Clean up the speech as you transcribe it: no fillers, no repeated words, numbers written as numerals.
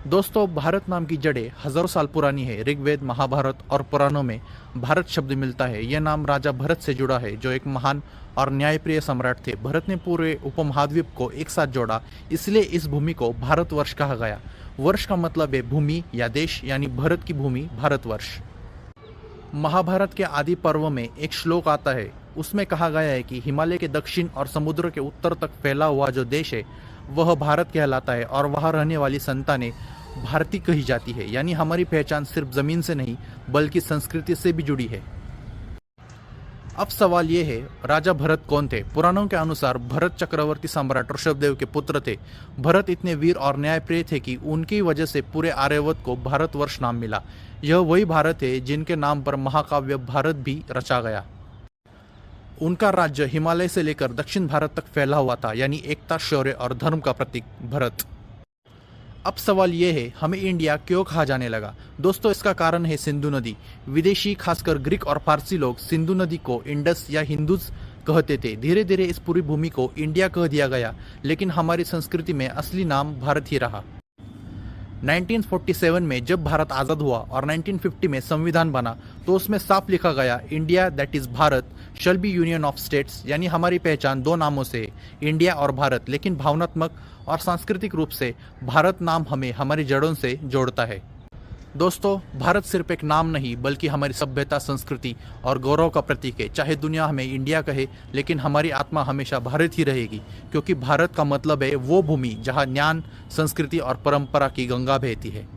दोस्तों, भारत नाम की जड़ें हजारों साल पुरानी है। ऋग्वेद, महाभारत और पुराणों में भारत शब्द मिलता है। यह नाम राजा भरत से जुड़ा है, जो एक महान और न्यायप्रिय सम्राट थे। भरत ने पूरे उपमहाद्वीप को एक साथ जोड़ा, इसलिए इस भूमि को भारतवर्ष कहा गया। वर्ष का मतलब है भूमि या देश, यानी भरत की भूमि भारतवर्ष। महाभारत के आदि पर्व में एक श्लोक आता है। उसमें कहा गया है कि हिमालय के दक्षिण और समुद्र के उत्तर तक फैला हुआ जो देश है वह भारत कहलाता है, और वहाँ रहने वाली संतानें भारतीय कही जाती है। यानी हमारी पहचान सिर्फ जमीन से नहीं बल्कि संस्कृति से भी जुड़ी है। अब सवाल ये है, राजा भरत कौन थे? पुराणों के अनुसार भरत चक्रवर्ती सम्राट ऋषभदेव के पुत्र थे। भरत इतने वीर और न्यायप्रिय थे कि उनकी वजह से पूरे आर्यवर्त को भारतवर्ष नाम मिला। यह वही भारत है जिनके नाम पर महाकाव्य भारत भी रचा गया। उनका राज्य हिमालय से लेकर दक्षिण भारत तक फैला हुआ था, यानी एकता, शौर्य और धर्म का प्रतीक भरत। अब सवाल ये है, हमें इंडिया क्यों कहा जाने लगा? दोस्तों, इसका कारण है सिंधु नदी। विदेशी, खासकर ग्रीक और फारसी लोग सिंधु नदी को इंडस या हिंदूज कहते थे। धीरे धीरे इस पूरी भूमि को इंडिया कह दिया गया, लेकिन हमारी संस्कृति में असली नाम भारत ही रहा। 1947 में जब भारत आज़ाद हुआ और 1950 में संविधान बना, तो उसमें साफ लिखा गया, India that is Bharat shall be union of states. यानी हमारी पहचान दो नामों से है, इंडिया और भारत, लेकिन भावनात्मक और सांस्कृतिक रूप से भारत नाम हमें हमारी जड़ों से जोड़ता है। दोस्तों, भारत सिर्फ एक नाम नहीं बल्कि हमारी सभ्यता, संस्कृति और गौरव का प्रतीक है। चाहे दुनिया हमें इंडिया कहे, लेकिन हमारी आत्मा हमेशा भारत ही रहेगी, क्योंकि भारत का मतलब है वो भूमि जहाँ ज्ञान, संस्कृति और परंपरा की गंगा बहती है।